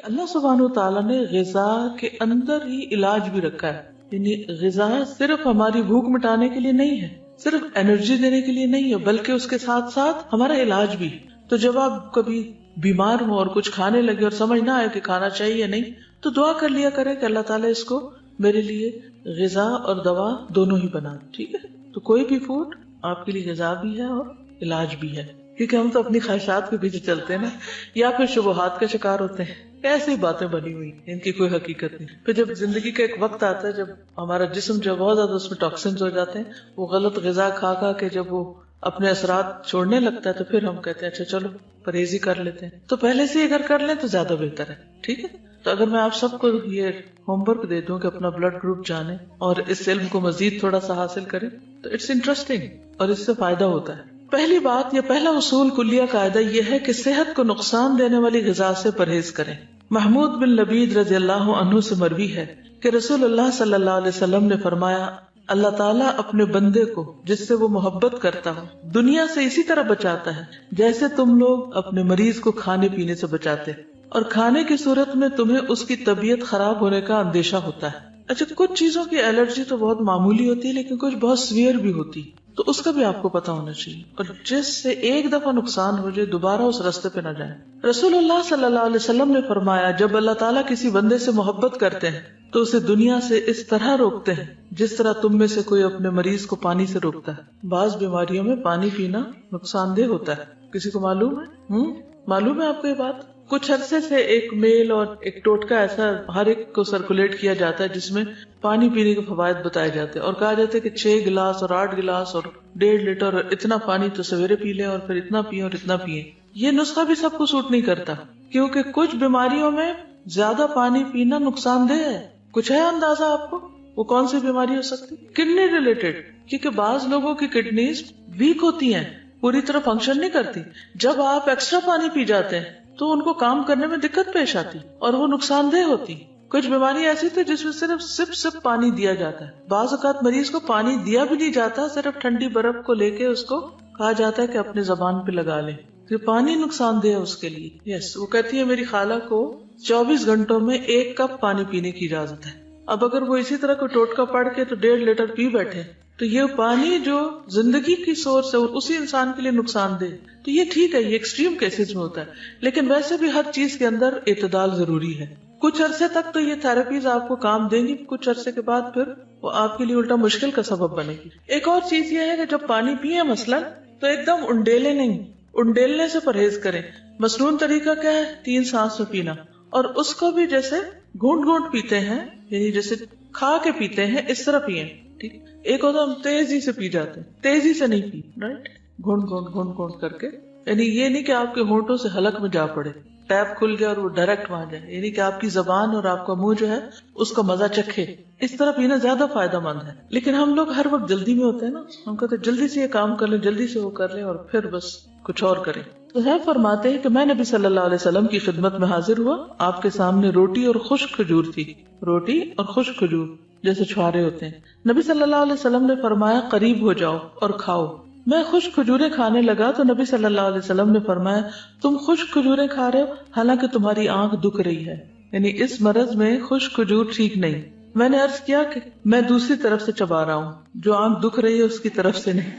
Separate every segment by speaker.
Speaker 1: اللہ سبحانہ تعالیٰ نے غذا کے اندر ہی علاج بھی رکھا ہے. یعنی غذا صرف ہماری بھوک مٹانے کے لیے نہیں ہے، صرف انرجی دینے کے لیے نہیں ہے، بلکہ اس کے ساتھ ساتھ ہمارا علاج بھی. تو جب آپ کبھی بیمار ہو اور کچھ کھانے لگے اور سمجھ نہ آئے کہ کھانا چاہیے نہیں، تو دعا کر لیا کرے کہ اللہ تعالیٰ اس کو میرے لیے غذا اور دوا دونوں ہی بنا. ٹھیک ہے، تو کوئی بھی فوڈ آپ کے لیے غذا بھی ہے اور علاج بھی ہے. کیونکہ ہم تو اپنی خواہشات کے پیچھے چلتے ہیں نا، یا پھر شبہات کا شکار ہوتے ہیں. ایسی باتیں بنی ہوئی، ان کی کوئی حقیقت نہیں. پھر جب زندگی کا ایک وقت آتا ہے جب ہمارا جسم جو بہت زیادہ اس میں ٹاکسنز ہو جاتے ہیں، وہ غلط غذا کھا کھا کے جب وہ اپنے اثرات چھوڑنے لگتا ہے، تو پھر ہم کہتے ہیں اچھا چلو پرہیز ہی کر لیتے ہیں. تو پہلے سے اگر کر لیں تو زیادہ بہتر ہے. ٹھیک ہے، تو اگر میں آپ سب کو یہ ہوم ورک دے دوں کہ اپنا بلڈ گروپ جانیں اور اس علم کو مزید تھوڑا سا حاصل کریں، تو اٹس انٹرسٹنگ اور اس سے فائدہ ہوتا ہے. پہلی بات، یہ پہلا اصول کلیہ قاعدہ یہ ہے کہ صحت کو نقصان دینے والی غذا سے پرہیز کریں. محمود بن لبید رضی اللہ عنہ سے مروی ہے کہ رسول اللہ صلی اللہ علیہ وسلم نے فرمایا، اللہ تعالیٰ اپنے بندے کو جس سے وہ محبت کرتا ہو دنیا سے اسی طرح بچاتا ہے جیسے تم لوگ اپنے مریض کو کھانے پینے سے بچاتے، اور کھانے کی صورت میں تمہیں اس کی طبیعت خراب ہونے کا اندیشہ ہوتا ہے. اچھا، کچھ چیزوں کی الرجی تو بہت معمولی ہوتی ہے، لیکن کچھ بہت سیویئر بھی ہوتی، تو اس کا بھی آپ کو پتا ہونا چاہیے، اور جس سے ایک دفعہ نقصان ہو جائے دوبارہ اس راستے پہ نہ جائیں. رسول اللہ صلی اللہ علیہ وسلم نے فرمایا، جب اللہ تعالیٰ کسی بندے سے محبت کرتے ہیں تو اسے دنیا سے اس طرح روکتے ہیں جس طرح تم میں سے کوئی اپنے مریض کو پانی سے روکتا ہے. بعض بیماریوں میں پانی پینا نقصان دہ ہوتا ہے، کسی کو معلوم ہے؟ معلوم ہے آپ کو یہ بات؟ کچھ عرصے سے ایک میل اور ایک ٹوٹکا ایسا ہر ایک کو سرکولیٹ کیا جاتا ہے جس میں پانی پینے کے فوائد بتائے جاتے ہیں، اور کہا جاتا ہے کہ 6 گلاس اور 8 گلاس اور 1.5 لیٹر اور اتنا پانی تو سویرے پی لیں اور پھر اتنا پییں اور اتنا پییں. یہ نسخہ بھی سب کو سوٹ نہیں کرتا، کیونکہ کچھ بیماریوں میں زیادہ پانی پینا نقصان دہ ہے. کچھ ہے اندازہ آپ کو وہ کون سی بیماری ہو سکتی؟ کڈنی ریلیٹڈ، کیونکہ بعض لوگوں کی کڈنیز ویک ہوتی ہیں، پوری طرح فنکشن نہیں کرتی. جب آپ ایکسٹرا پانی پی جاتے ہیں تو ان کو کام کرنے میں دقت پیش آتی اور وہ نقصان دہ ہوتی. کچھ بیماری ایسی تھی جس میں صرف سپ پانی دیا جاتا ہے. بعض اوقات مریض کو پانی دیا بھی نہیں جاتا، صرف ٹھنڈی برف کو لے کے اس کو کہا جاتا ہے کہ اپنے زبان پہ لگا لیں، کہ پانی نقصان دہ ہے اس کے لیے. یس، وہ کہتی ہے میری خالہ کو 24 گھنٹوں میں 1 کپ پانی پینے کی اجازت ہے. اب اگر وہ اسی طرح کو ٹوٹکا پڑھ کے تو 1.5 لیٹر پی بیٹھے تو یہ پانی جو زندگی کی سورس ہے اسی انسان کے لیے نقصان دہ. تو یہ ٹھیک ہے، یہ ایکسٹریم کیسز میں ہوتا ہے، لیکن ویسے بھی ہر چیز کے اندر اعتدال ضروری ہے. کچھ عرصے تک تو یہ تھراپیز آپ کو کام دیں گی، کچھ عرصے کے بعد پھر وہ آپ کے لیے الٹا مشکل کا سبب بنے گی. ایک اور چیز یہ ہے کہ جب پانی پیئے مثلاً تو ایک دم انڈیلے نہیں، انڈیلنے سے پرہیز کریں. مسنون طریقہ کیا ہے؟ 3 سانس میں پینا، اور اس کو بھی جیسے گھونٹ گھونٹ پیتے ہیں، یعنی جیسے کھا کے پیتے ہیں اس طرح پیئیں. ٹھیک، ایک ہوتا ہم تیزی سے پی جاتے ہیں، تیزی سے نہیں پی، رائٹ، گھونٹ گھونٹ گھونٹ گھونٹ کر کے. یعنی یہ نہیں کہ آپ کے ہونٹوں سے حلق میں جا پڑے، ٹیپ کھل گیا اور وہ ڈائریکٹ وہاں جائے، یعنی کہ آپ کی زبان اور آپ کا منہ جو ہے اس کا مزہ چکھے. اس طرح پینا زیادہ فائدہ مند ہے. لیکن ہم لوگ ہر وقت جلدی میں ہوتے ہیں نا، ہم کہتے ہیں جلدی سے یہ کام کر لیں، جلدی سے وہ کر لیں، اور پھر بس کچھ اور کریں. تو ہے فرماتے ہیں کہ میں نبی صلی اللہ علیہ وسلم کی خدمت میں حاضر ہوا، آپ کے سامنے روٹی اور خشک کھجور تھی. روٹی اور خشک کھجور جیسے چھوارے ہوتے ہیں. نبی صلی اللہ علیہ وسلم نے فرمایا قریب ہو جاؤ اور کھاؤ. میں خشک کھجوریں کھانے لگا تو نبی صلی اللہ علیہ وسلم نے فرمایا تم خشک کھجوریں کھا رہے ہو حالانکہ تمہاری آنکھ دکھ رہی ہے، یعنی اس مرض میں خشک کھجور ٹھیک نہیں. میں نے عرض کیا کہ میں دوسری طرف سے چبا رہا ہوں، جو آنکھ دکھ رہی ہے اس کی طرف سے نہیں.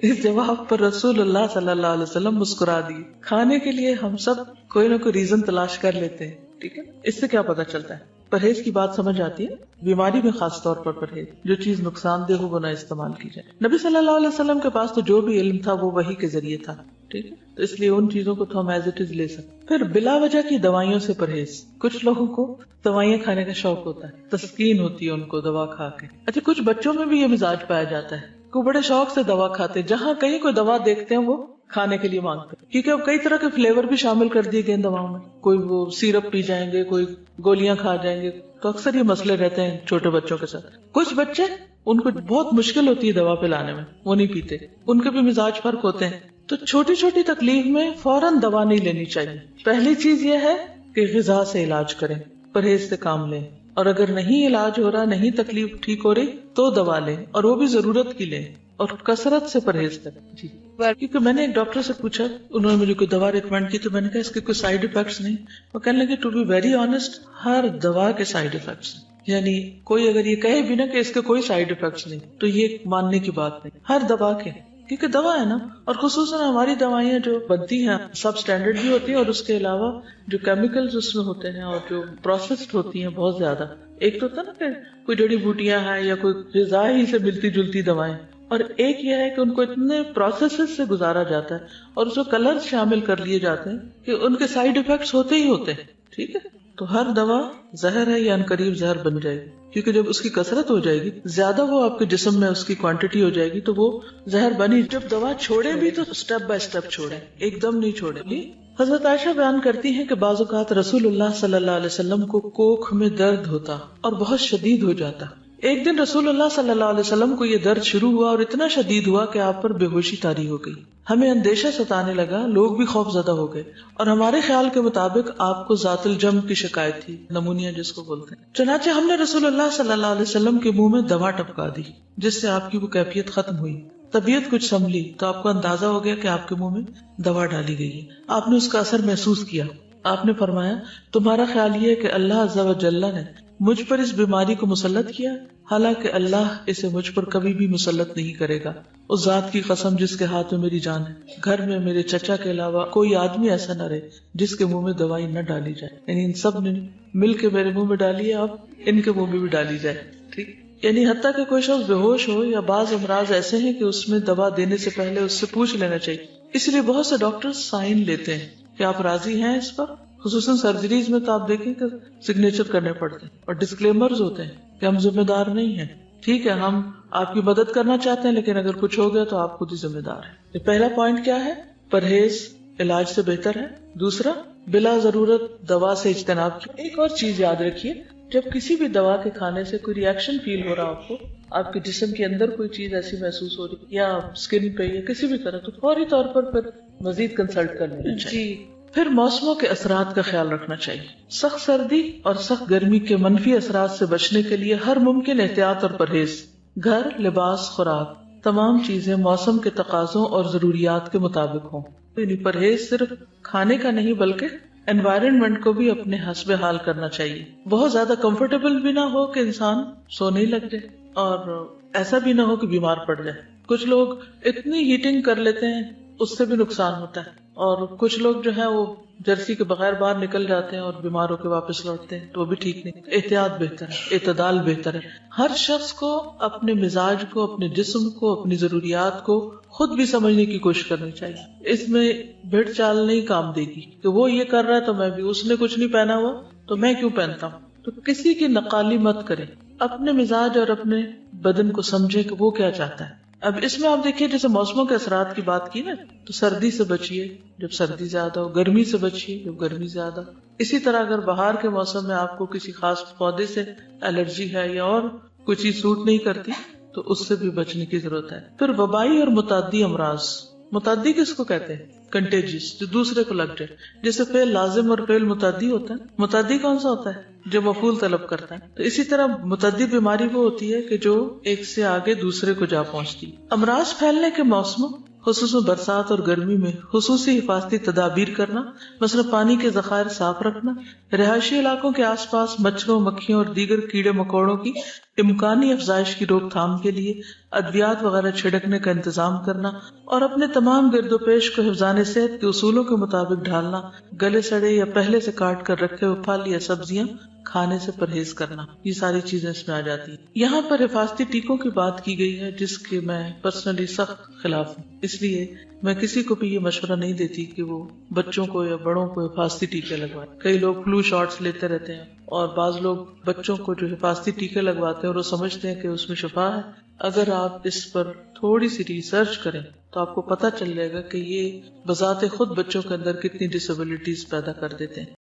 Speaker 1: اس جواب پر رسول اللہ صلی اللہ علیہ وسلم مسکرا دیے. کھانے کے لیے ہم سب کوئی نہ کوئی ریزن تلاش کر لیتے ہیں. ٹھیک ہے، اس سے کیا پتا چلتا ہے؟ پرہیز کی بات سمجھ آتی ہے. بیماری میں خاص طور پر پرہیز، جو چیز نقصان دہ ہو وہ نہ استعمال کی جائے. نبی صلی اللہ علیہ وسلم کے پاس تو جو بھی علم تھا وہ وحی کے ذریعے تھا. ٹھیک ہے، تو اس لیے ان چیزوں کو تو ہم ایز اٹ از لے سکتے. پھر بلا وجہ کی دوائیوں سے پرہیز. کچھ لوگوں کو دوائیاں کھانے کا شوق ہوتا ہے، تسکین ہوتی ہے ان کو دوا کھا کے. اچھا، کچھ بچوں میں بھی یہ مزاج پایا جاتا ہے کہ بڑے شوق سے دوا کھاتے، جہاں کہیں کوئی دوا دیکھتے ہیں وہ کھانے کے لیے مانگتے ہیں، کیونکہ اب کئی طرح کے فلیور بھی شامل کر دیے گئے دواؤں میں. کوئی وہ سیرپ پی جائیں گے، کوئی گولیاں کھا جائیں گے. تو اکثر یہ مسئلے رہتے ہیں چھوٹے بچوں کے ساتھ. کچھ بچے ان کو بہت مشکل ہوتی ہے دوا پلانے میں، وہ نہیں پیتے، ان کے بھی مزاج فرق ہوتے ہیں. تو چھوٹی چھوٹی تکلیف میں فوراً دوا نہیں لینی چاہیے. پہلی چیز یہ ہے کہ غذا سے علاج کریں، پرہیز سے کام لیں، اور اگر نہیں علاج ہو رہا، نہیں تکلیف ٹھیک ہو رہی تو دوا لیں، اور وہ بھی ضرورت کی لیں. اور کثرت سے پرہیز کریں. جی کیونکہ میں نے ایک ڈاکٹر سے پوچھا, انہوں نے مجھے کوئی دوا ریکمینڈ کی, تو میں نے کہا اس کے کوئی سائیڈ افیکٹس نہیں. وہ کہنے لگے ٹو بی ویری آنےسٹ, ہر دوا کے سائیڈ افیکٹس ہیں. یعنی کوئی اگر یہ کہے بھی نا کہ اس کے کوئی سائیڈ افیکٹس نہیں, تو یہ ماننے کی بات نہیں. ہر دوا کے, کیونکہ دوا ہے نا, اور خصوصاً ہماری دوائیاں جو بنتی ہیں سب اسٹینڈرڈ بھی ہوتی ہیں, اور اس کے علاوہ جو کیمیکلز اس میں ہوتے ہیں اور جو پروسیسڈ ہوتی ہیں بہت زیادہ. ایک تو ہوتا نا کہ کوئی جڑی بوٹیاں ہیں یا کوئی غذا ہی سے ملتی جلتی دوائیں, اور ایک یہ ہے کہ ان کو اتنے پروسیسز سے گزارا جاتا ہے اور اس میں کلر شامل کر لیے جاتے ہیں کہ ان کے سائیڈ افیکٹس ہوتے ہی ہوتے ہیں. ٹھیک ہے, تو ہر دوا زہر ہے یا عنقریب زہر بن جائے گی, کیونکہ جب اس کی کثرت ہو جائے گی, زیادہ وہ آپ کے جسم میں اس کی کوانٹٹی ہو جائے گی, تو وہ زہر بنی. جب دوا چھوڑے بھی تو سٹیپ بائی سٹیپ چھوڑے, ایک دم نہیں چھوڑے. حضرت عائشہ بیان کرتی ہیں کہ بعض اوقات رسول اللہ صلی اللہ علیہ وسلم کو کوکھ میں درد ہوتا اور بہت شدید ہو جاتا. ایک دن رسول اللہ صلی اللہ علیہ وسلم کو یہ درد شروع ہوا اور اتنا شدید ہوا کہ آپ پر بے ہوشی طاری ہو گئی. ہمیں اندیشہ ستانے لگا, لوگ بھی خوف زدہ ہو گئے, اور ہمارے خیال کے مطابق آپ کو ذات الجم کی شکایت تھی, نمونیا جس کو بولتے ہیں. چنانچہ ہم نے رسول اللہ صلی اللہ علیہ وسلم کے منہ میں دوا ٹپکا دی, جس سے آپ کی وہ کیفیت ختم ہوئی. طبیعت کچھ سنبھلی تو آپ کو اندازہ ہو گیا کہ آپ کے منہ میں دوا ڈالی گئی ہے. آپ نے اس کا اثر محسوس کیا. آپ نے فرمایا تمہارا خیال یہ ہے کہ اللہ عز و جل نے مجھ پر اس بیماری کو مسلط کیا, حالانکہ اللہ اسے مجھ پر کبھی بھی مسلط نہیں کرے گا. اس ذات کی قسم جس کے ہاتھ میں میری جان ہے, گھر میں میرے چچا کے علاوہ کوئی آدمی ایسا نہ رہے جس کے منہ میں دوائی نہ ڈالی جائے. یعنی ان سب نے مل کے میرے منہ میں ڈالی ہے, اب ان کے منہ میں بھی ڈالی جائے. ٹھیک, یعنی حتیٰ کہ کوئی شخص بے ہوش ہو یا بعض امراض ایسے ہیں کہ اس میں دوا دینے سے پہلے اس سے پوچھ لینا چاہیے. اس لیے بہت سے ڈاکٹر سائن لیتے ہیں کہ آپ راضی ہیں اس پر. خصوصاً سرجریز میں تو آپ دیکھیں کہ سگنیچر کرنے پڑتے ہیں اور ڈسکلیمرز ہوتے ہیں کہ ہم ذمہ دار نہیں ہیں. ٹھیک ہے, ہم آپ کی مدد کرنا چاہتے ہیں, لیکن اگر کچھ ہو گیا تو آپ خود ہی ذمہ دار ہیں. یہ پہلا پوائنٹ کیا ہے؟ پرہیز علاج سے بہتر ہے. دوسرا, بلا ضرورت دوا سے اجتناب کی. ایک اور چیز یاد رکھیے, جب کسی بھی دوا کے کھانے سے کوئی ریئیکشن فیل ہو رہا آپ کو, آپ کے جسم کے اندر کوئی چیز ایسی محسوس ہو رہی یا اسکن پہ یا کسی بھی طرح, تو فوری طور پر پھر مزید کنسلٹ کر لینا چاہیے. پھر موسموں کے اثرات کا خیال رکھنا چاہیے. سخت سردی اور سخت گرمی کے منفی اثرات سے بچنے کے لیے ہر ممکن احتیاط اور پرہیز, گھر, لباس, خوراک, تمام چیزیں موسم کے تقاضوں اور ضروریات کے مطابق ہوں. یعنی پرہیز صرف کھانے کا نہیں بلکہ انوائرنمنٹ کو بھی اپنے حسب حال کرنا چاہیے. بہت زیادہ کمفرٹیبل بھی نہ ہو کہ انسان سونے لگ جائے, اور ایسا بھی نہ ہو کہ بیمار پڑ جائے. کچھ لوگ اتنی ہیٹنگ کر لیتے ہیں, اس سے بھی نقصان ہوتا ہے. اور کچھ لوگ جو ہے وہ جرسی کے بغیر باہر نکل جاتے ہیں اور بیمار ہو کے واپس لوٹتے ہیں, تو وہ بھی ٹھیک نہیں. احتیاط بہتر ہے, اعتدال بہتر ہے. ہر شخص کو اپنے مزاج کو, اپنے جسم کو, اپنی ضروریات کو خود بھی سمجھنے کی کوشش کرنی چاہیے. اس میں بھیڑ چال نہیں کام دے گی کہ وہ یہ کر رہا ہے تو میں بھی, اس نے کچھ نہیں پہنا ہوا تو میں کیوں پہنتا ہوں. تو کسی کی نقالی مت کریں, اپنے مزاج اور اپنے بدن کو سمجھیں کہ وہ کیا چاہتا ہے. اب اس میں آپ دیکھیے, جیسے موسموں کے اثرات کی بات کی نا, تو سردی سے بچیے جب سردی زیادہ ہو, گرمی سے بچیے جب گرمی زیادہ. اسی طرح اگر بہار کے موسم میں آپ کو کسی خاص پودے سے الرجی ہے یا اور کوئی چیز سوٹ نہیں کرتی, تو اس سے بھی بچنے کی ضرورت ہے. پھر وبائی اور متعدی امراض. متعدی کس کو کہتے ہیں؟ کنٹیجیس, جو دوسرے کو لگ جائے. جیسے فعل لازم اور فعل متعدی ہوتا ہے. متعدی کون سا ہوتا ہے؟ جو مفعول طلب کرتا ہے. تو اسی طرح متعدی بیماری وہ ہوتی ہے کہ جو ایک سے آگے دوسرے کو جا پہنچتی. امراض پھیلنے کے موسموں, خصوصاً برسات اور گرمی میں خصوصی حفاظتی تدابیر کرنا, مثلا پانی کے ذخائر صاف رکھنا, رہائشی علاقوں کے آس پاس مچھروں, مکھیوں اور دیگر کیڑے مکوڑوں کی امکانی افزائش کی روک تھام کے لیے ادویات وغیرہ چھڑکنے کا انتظام کرنا, اور اپنے تمام گرد و پیش کو حفظان صحت کے اصولوں کے مطابق ڈھالنا. گلے سڑے یا پہلے سے کاٹ کر رکھے ہوئے پھل یا سبزیاں کھانے سے پرہیز کرنا. یہ ساری چیزیں اس میں آ جاتی ہیں. یہاں پر حفاظتی ٹیکوں کی بات کی گئی ہے, جس کے میں پرسنلی سخت خلاف ہوں. اس لیے میں کسی کو بھی یہ مشورہ نہیں دیتی کہ وہ بچوں کو یا بڑوں کو حفاظتی ٹیکے لگوائیں. کئی لوگ فلو شاٹس لیتے رہتے ہیں, اور بعض لوگ بچوں کو جو حفاظتی ٹیکے لگواتے ہیں اور وہ سمجھتے ہیں کہ اس میں شفا ہے. اگر آپ اس پر تھوڑی سی ریسرچ کریں تو آپ کو پتہ چل جائے گا کہ یہ بذات خود بچوں کے اندر کتنی ڈسیبلٹیز پیدا کر دیتے ہیں.